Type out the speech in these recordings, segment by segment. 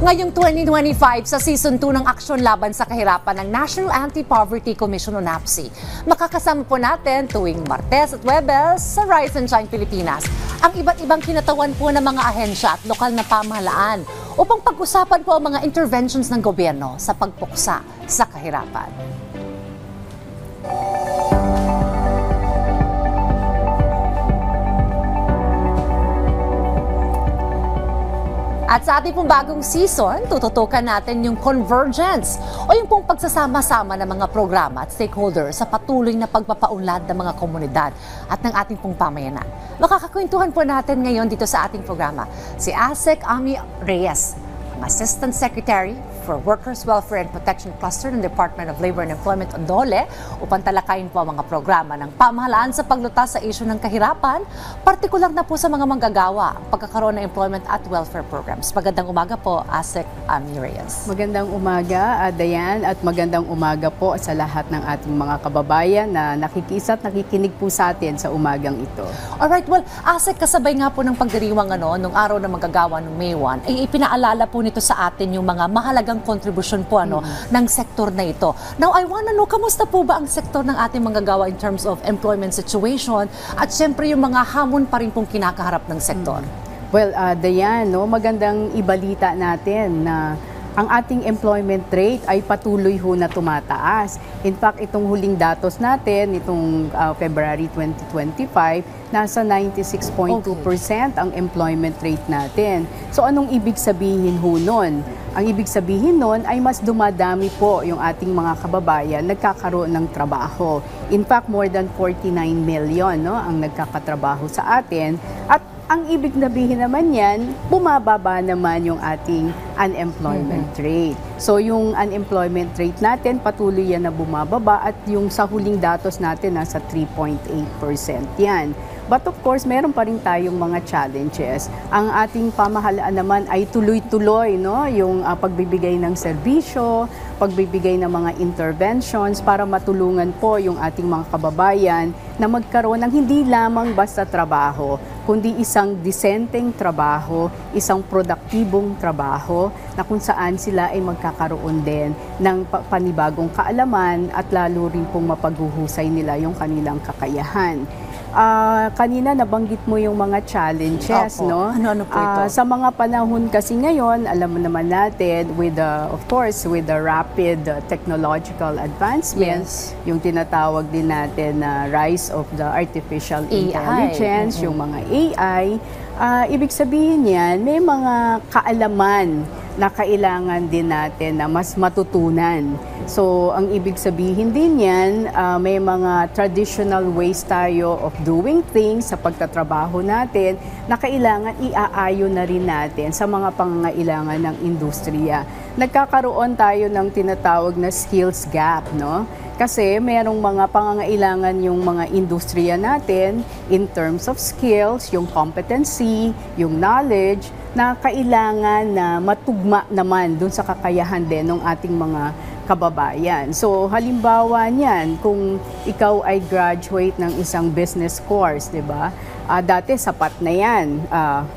Ngayong 2025 sa Season 2 ng Aksyon Laban sa Kahirapan ng National Anti-Poverty Commission o NAPC. Makakasama po natin tuwing Martes at Huwebes sa Rise and Shine Pilipinas ang iba't ibang kinatawan po ng mga ahensya at lokal na pamahalaan upang pag-usapan po ang mga interventions ng gobyerno sa pagpuksa sa kahirapan. At sa ating pong bagong season, tututukan natin yung convergence o yung pong pagsasama-sama ng mga programa at stakeholders sa patuloy na pagpapaunlad ng mga komunidad at ng ating pong pamayanan. Makakakwentuhan po natin ngayon dito sa ating programa si Asek Ami Reyes, ang Assistant Secretary for Workers' Welfare and Protection Cluster ng Department of Labor and Employment o DOLE upang talakayin po ang mga programa ng pamahalaan sa paglutas sa isyu ng kahirapan, partikular na po sa mga manggagawa, pagkakaroon ng employment at welfare programs. Magandang umaga po, Asek Ami Reyes. Magandang umaga, Dayan, at magandang umaga po sa lahat ng ating mga kababayan na nakikisa at nakikinig po sa atin sa umagang ito. Alright, well, Asek, kasabay nga po ng pagdiriwang nung araw na manggagawa ng May 1, ay ipinaalala po nito sa atin yung mga mahalagang kontribusyon po ng sektor na ito. Now, I wanna know, kamusta po ba ang sektor ng ating manggagawa in terms of employment situation at syempre yung mga hamon pa rin pong kinakaharap ng sektor? Well, Dayan, magandang ibalita natin na ang ating employment rate ay patuloy na tumataas. In fact, itong huling datos natin, itong February 2025, nasa 96.2% ang employment rate natin. So anong ibig sabihin nun? Ang ibig sabihin nun ay mas dumadami po yung ating mga kababayan nagkakaroon ng trabaho. In fact, more than 49 million ang nagkakatrabaho sa atin. At ang ibig sabihin naman yan, bumababa naman yung ating unemployment rate. So yung unemployment rate natin, patuloy yan na bumababa at yung sa huling datos natin, nasa 3.8% yan. But of course, meron pa rin tayong mga challenges. Ang ating pamahalaan naman ay tuloy-tuloy, yung pagbibigay ng serbisyo, pagbibigay ng mga interventions para matulungan po yung ating mga kababayan na magkaroon ng hindi lamang basta trabaho, kundi isang disenteng trabaho, isang produktibong trabaho na kung saan sila ay magkakaroon din ng panibagong kaalaman at lalo rin pong mapaghuhusay nila yung kanilang kakayahan. Kanina nabanggit mo yung mga challenges, Opo. Ano po ito? Sa mga panahon kasi ngayon, alam mo naman natin, with of course, with the rapid technological advancements, yung tinatawag din natin na rise of the artificial intelligence, yung mga AI, ibig sabihin yan, may mga kaalaman na kailangan din natin na mas matutunan. So, ang ibig sabihin din yan, may mga traditional ways tayo of doing things sa pagtatrabaho natin na kailangan iaayon na rin natin sa mga pangangailangan ng industriya. Nagkakaroon tayo ng tinatawag na skills gap, Kasi merong mga pangangailangan yung mga industriya natin in terms of skills, yung competency, yung knowledge, na kailangan na matugma naman dun sa kakayahan din ng ating mga kababayan. So halimbawa niyan, kung ikaw ay graduate ng isang business course, di ba? Dati sapat na yan,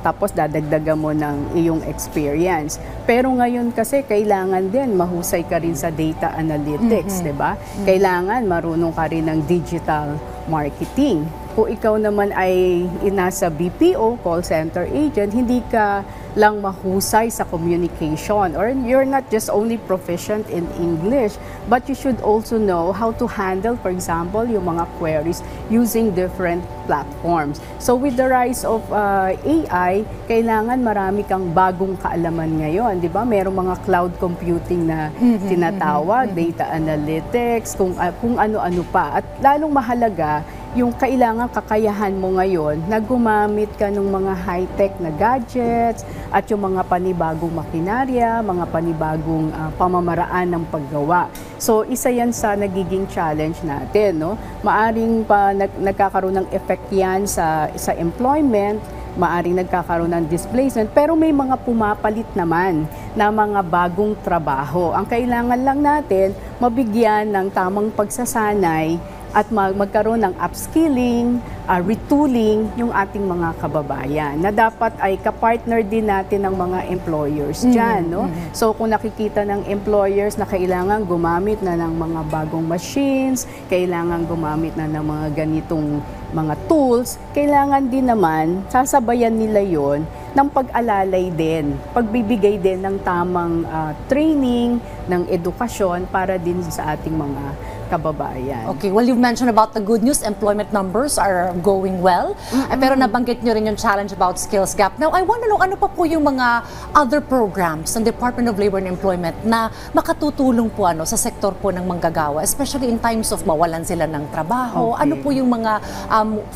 tapos dadagdagan mo ng iyong experience. Pero ngayon kasi kailangan din mahusay ka rin sa data analytics, di ba? Kailangan marunong ka rin ng digital marketing. Kung ikaw naman ay nasa BPO, call center agent, hindi ka lang mahusay sa communication or you're not just only proficient in English, but you should also know how to handle, for example, yung mga queries using different platforms. So with the rise of AI, kailangan marami kang bagong kaalaman ngayon, di ba? Merong mga cloud computing na tinatawag, data analytics, kung ano-ano pa. At lalong mahalaga, yung kailangan kakayahan mo ngayon na gumamit ka ng mga high-tech na gadgets at yung mga panibagong makinarya, mga panibagong pamamaraan ng paggawa. So, isa yan sa nagiging challenge natin, Maaring pa nagkakaroon ng effect yan sa employment, maaring nagkakaroon ng displacement, pero may mga pumapalit naman na mga bagong trabaho. Ang kailangan lang natin, mabigyan ng tamang pagsasanay at magkaroon ng upskilling, retooling yung ating mga kababayan na dapat ay kapartner din natin ng mga employers dyan. No? So kung nakikita ng employers na kailangan gumamit na ng mga bagong machines, kailangan gumamit na ng mga ganitong mga tools, kailangan din naman sasabayan nila yon ng pag-alalay din, pagbibigay din ng tamang training, ng edukasyon para din sa ating mga kababayan. Okay, well, you've mentioned about the good news. Employment numbers are going well. Pero nabanggit nyo rin yung challenge about skills gap. Now, I want to know, ano pa po yung mga other programs ng Department of Labor and Employment na makatutulong po sa sektor po ng manggagawa, especially in times of mawalan sila ng trabaho. Okay. Ano po yung mga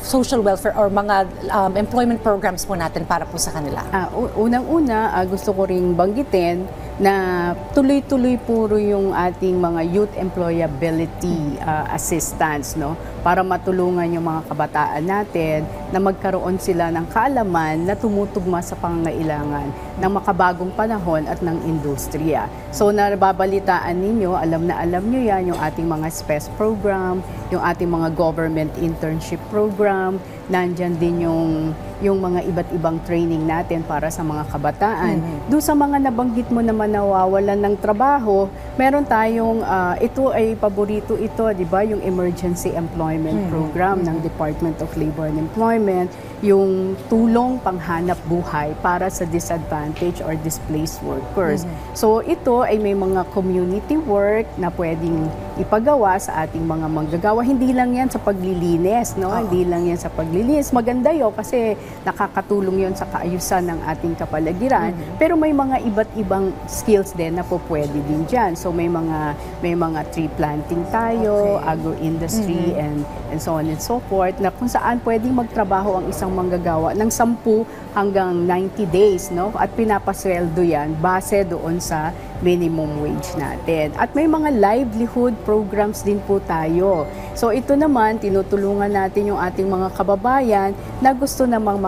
social welfare or mga employment programs po natin para po sa kanila? Unang-una, gusto ko ring banggitin na tuloy-tuloy puro yung ating mga youth employability assistance, no? Para matulungan yung mga kabataan natin na magkaroon sila ng kaalaman na tumutugma sa pangangailangan ng makabagong panahon at ng industriya. So nababalitaan ninyo, alam nyo yan, yung ating mga SPES program, yung ating mga government internship program, nandyan din yung mga iba't ibang training natin para sa mga kabataan. Doon sa mga nabanggit mo naman nawawalan ng trabaho, meron tayong, ito ay paborito ito, di ba? Yung Emergency Employment Program ng Department of Labor and Employment, yung tulong panghanap buhay para sa disadvantaged or displaced workers. So ito ay may mga community work na pwedeng ipagawa sa ating mga manggagawa. Hindi lang yan sa paglilinis, no? Hindi lang yan sa paglilinis. Maganda yun kasi nakakatulong yon sa kaayusan ng ating kapaligiran. Pero may mga iba't ibang skills din na po pwede din dyan. So may mga tree planting tayo, agro-industry, and so on and so forth, na kung saan pwedeng magtrabaho ang isang manggagawa ng 10 hanggang 90 days, no? At pinapasweldo yan base doon sa minimum wage natin. At may mga livelihood programs din po tayo. So ito naman, tinutulungan natin yung ating mga kababayan na gusto namang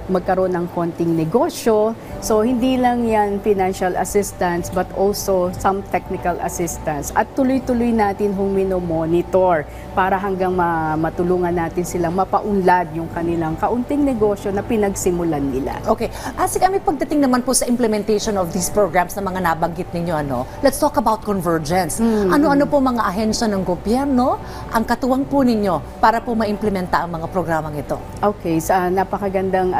magkaroon ng konting negosyo. So hindi lang yan financial assistance but also some technical assistance. At tuloy-tuloy natin monitor para hanggang matulungan natin silang mapaunlad yung kanilang kaunting negosyo na pinagsimulan nila. Okay. Kami pagdating naman po sa implementation of these programs na mga nabanggit ninyo, let's talk about convergence. Ano-ano po mga ahensya ng gobyerno ang katuwang po ninyo para po maimplementa ang mga programang ito? Okay, sa napakagandang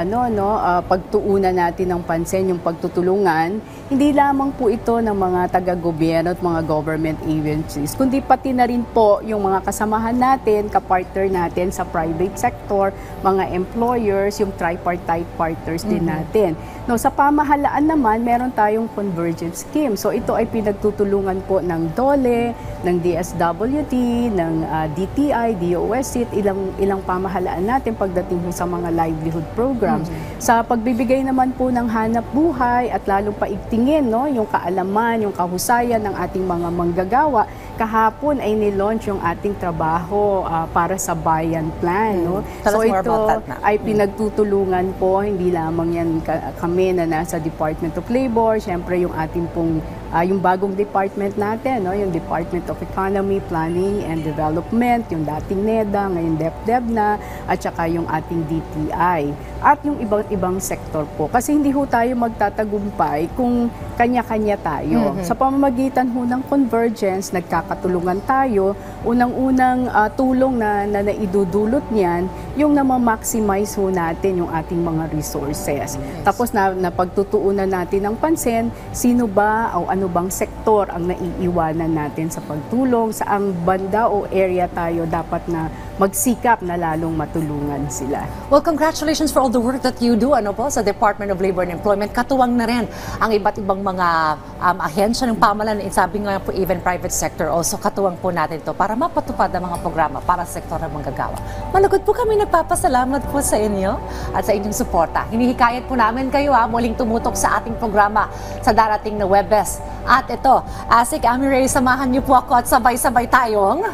pagtuunan natin ng pansin yung pagtutulungan, hindi lamang po ito ng mga taga-gobyerno at mga government agencies, kundi pati na rin po yung mga kasamahan natin, kapartner natin sa private sector, mga employers, yung tripartite partners din natin. No, sa pamahalaan naman, meron tayong convergence scheme. So ito ay pinagtutulungan po ng DOLE, ng DSWD, ng DTI, DOST, ilang pamahalaan natin pagdating sa mga livelihood programs. Sa pagbibigay naman po ng hanap buhay at lalong paigtingin, no, yung kaalaman, yung kahusayan ng ating mga manggagawa, kahapon ay nilaunch yung ating trabaho para sa Bayan Plan. No? So ito ay pinagtutulungan po, hindi lamang yan kami na nasa Department of Labor, syempre yung ating pong yung bagong department natin, no? Yung Department of Economy, Planning and Development, yung dating NEDA, ngayon DepDev na, at saka yung ating DTI. At yung ibang sektor po. Kasi hindi ho tayo magtatagumpay kung kanya-kanya tayo. Sa pamamagitan ho ng convergence, nagkakatulungan tayo. Unang-unang tulong na naidudulot niyan, yung na-maximize ho natin yung ating mga resources. Tapos napagtutuunan natin ng pansin, sino ba o ano bang sektor ang naiiwanan natin sa pagtulong, saang banda o area tayo dapat na magsikap na lalong matulungan sila. Well, congratulations for all the work that you do sa Department of Labor and Employment. Katuwang na rin ang iba't ibang mga ahensya ng pamahalaan, sabi nga po even private sector also, katuwang po natin ito para mapatupad ang mga programa para sa sektor ng manggagawa. Malugod po kami nagpapasalamat po sa inyo at sa inyong suporta. Hinihikayat po namin kayo muling tumutok sa ating programa sa darating na Webes. At ito, Asik Amiray, samahan niyo po ako at sabay-sabay tayong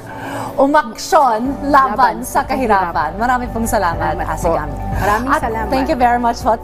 umaksyon laban sa kahirapan. Marami pong salamat, Asik Amiray. Maraming salamat. Thank you very much po.